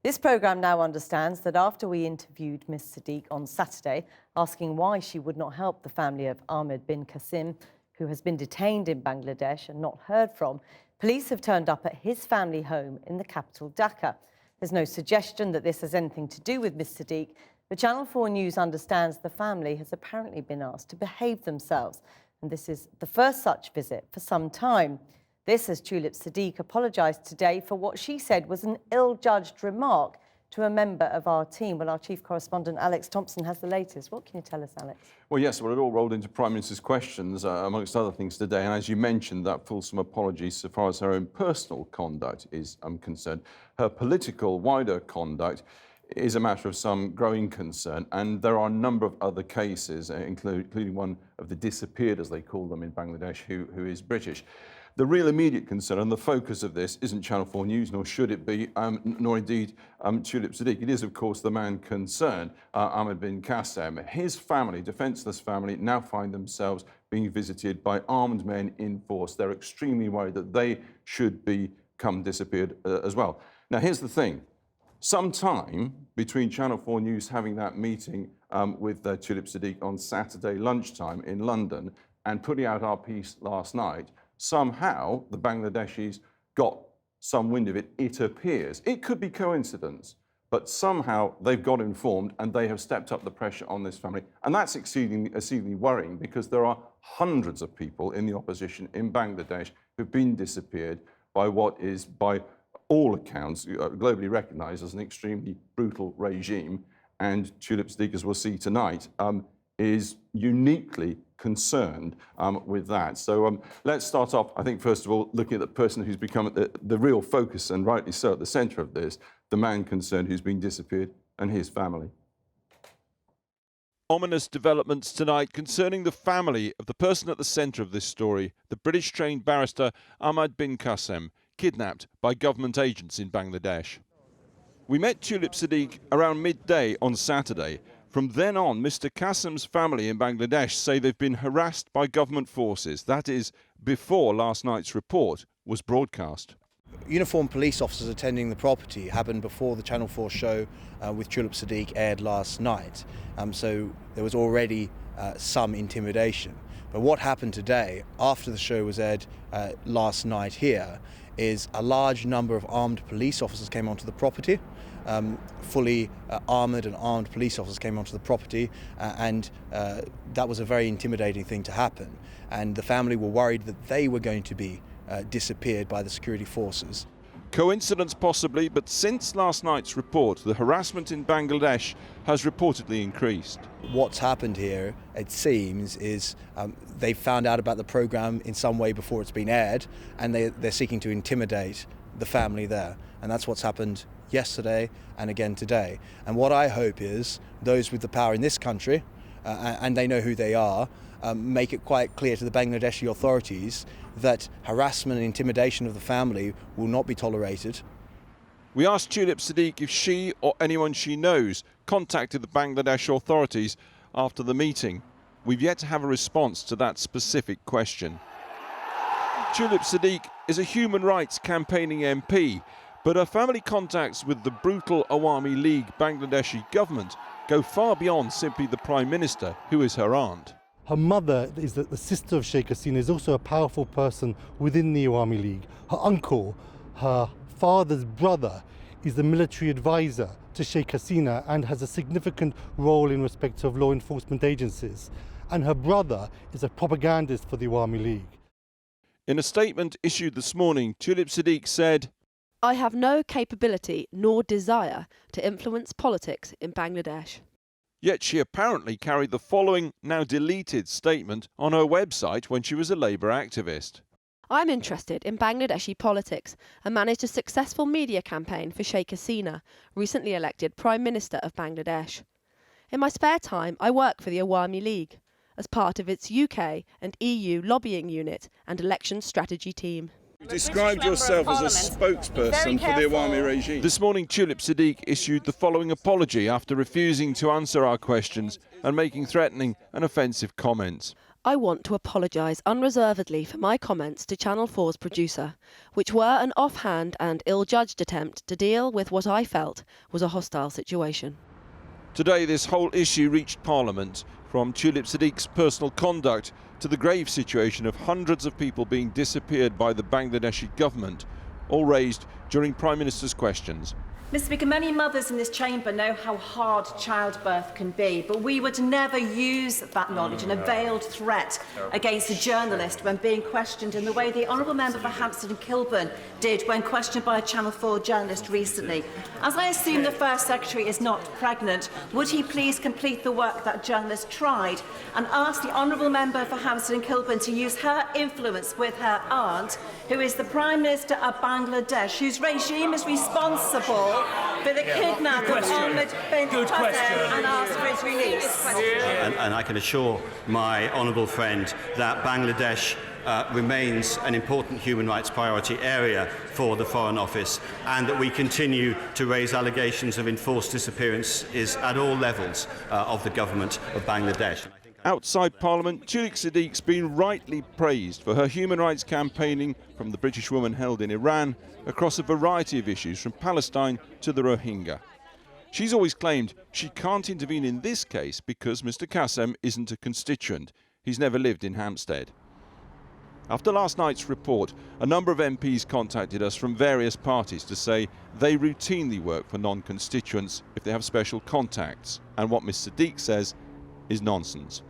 This programme now understands that after we interviewed Ms Siddiq on Saturday, asking why she would not help the family of Ahmed bin Qasim, who has been detained in Bangladesh and not heard from, police have turned up at his family home in the capital, Dhaka. There's no suggestion that this has anything to do with Ms Siddiq, but Channel 4 News understands the family has apparently been asked to behave themselves, and this is the first such visit for some time. This as Tulip Siddiq apologised today for what she said was an ill-judged remark to a member of our team. Well, our chief correspondent, Alex Thompson, has the latest. What can you tell us, Alex? Well, yes, well, it all rolled into Prime Minister's questions, amongst other things today. And as you mentioned, that fulsome apology so far as her own personal conduct is concerned. Her political, wider conduct is a matter of some growing concern. And there are a number of other cases, including one of the disappeared, as they call them in Bangladesh, who is British. The real immediate concern and the focus of this isn't Channel 4 News, nor should it be, nor indeed Tulip Siddiq. It is, of course, the man concerned, Ahmed bin Qasim. His family, defenceless family, now find themselves being visited by armed men in force. They're extremely worried that they should become disappeared as well. Now, here's the thing. Sometime between Channel 4 News having that meeting with Tulip Siddiq on Saturday lunchtime in London and putting out our piece last night, somehow the Bangladeshis got some wind of it, it appears. It could be coincidence, but somehow they've got informed and they have stepped up the pressure on this family. And that's exceedingly worrying because there are hundreds of people in the opposition in Bangladesh who've been disappeared by what is, by all accounts, globally recognised as an extremely brutal regime. And Tulip Siddiq, as we'll see tonight, is uniquely concerned with that. So let's start off, I think, first of all, looking at the person who's become the real focus, and rightly so, at the centre of this, the man concerned who's been disappeared and his family. Ominous developments tonight concerning the family of the person at the centre of this story, the British-trained barrister Ahmed bin Qasim, kidnapped by government agents in Bangladesh. We met Tulip Siddiq around midday on Saturday. From then on, Mr. Qasim's family in Bangladesh say they've been harassed by government forces. That is, before last night's report was broadcast. Uniformed police officers attending the property happened before the Channel 4 show with Tulip Siddiq aired last night. So there was already some intimidation. But what happened today, after the show was aired last night here, is a large number of armed police officers came onto the property. Fully armoured and armed police officers came onto the property, and that was a very intimidating thing to happen. And the family were worried that they were going to be disappeared by the security forces. Coincidence possibly, but since last night's report, the harassment in Bangladesh has reportedly increased. What's happened here, it seems, is they found out about the programme in some way before it's been aired, and they're seeking to intimidate the family there. And that's what's happened yesterday and again today. And what I hope is those with the power in this country, and they know who they are, make it quite clear to the Bangladeshi authorities that harassment and intimidation of the family will not be tolerated. We asked Tulip Siddiq if she or anyone she knows contacted the Bangladesh authorities after the meeting. We've yet to have a response to that specific question. Tulip Siddiq is a human rights campaigning MP, but her family contacts with the brutal Awami League Bangladeshi government go far beyond simply the Prime Minister, who is her aunt. Her mother is the sister of Sheikh Hasina, is also a powerful person within the Awami League. Her uncle, her father's brother, is the military advisor to Sheikh Hasina and has a significant role in respect of law enforcement agencies. And her brother is a propagandist for the Awami League. In a statement issued this morning, Tulip Siddiq said, "I have no capability nor desire to influence politics in Bangladesh." Yet she apparently carried the following, now deleted, statement on her website when she was a Labour activist. "I'm interested in Bangladeshi politics and managed a successful media campaign for Sheikh Hasina, recently elected Prime Minister of Bangladesh. In my spare time, I work for the Awami League as part of its UK and EU lobbying unit and election strategy team." You described yourself as a spokesperson for the Awami regime. This morning, Tulip Siddiq issued the following apology after refusing to answer our questions and making threatening and offensive comments. I want to apologise unreservedly for my comments to Channel 4's producer, which were an offhand and ill-judged attempt to deal with what I felt was a hostile situation. Today, this whole issue reached Parliament, from Tulip Siddiq's personal conduct to the grave situation of hundreds of people being disappeared by the Bangladeshi government, all raised during Prime Minister's questions. Mr. Speaker, many mothers in this chamber know how hard childbirth can be, but we would never use that knowledge in a veiled threat against a journalist when being questioned in the way the Honourable Member for Hampstead and Kilburn did when questioned by a Channel 4 journalist recently. As I assume the First Secretary is not pregnant, would he please complete the work that journalist tried and ask the Honourable Member for Hampstead and Kilburn to use her influence with her aunt, who is the Prime Minister of Bangladesh, whose regime is responsible for the kidnap of Ahmed bin Qasim, and ask for his release. And I can assure my honourable friend that Bangladesh remains an important human rights priority area for the Foreign Office, and that we continue to raise allegations of enforced disappearances at all levels of the government of Bangladesh. Outside Parliament, Tulip Siddiq's been rightly praised for her human rights campaigning from the British woman held in Iran across a variety of issues from Palestine to the Rohingya. She's always claimed she can't intervene in this case because Mr Qasim isn't a constituent. He's never lived in Hampstead. After last night's report, a number of MPs contacted us from various parties to say they routinely work for non-constituents if they have special contacts, and what Ms Siddiq says is nonsense.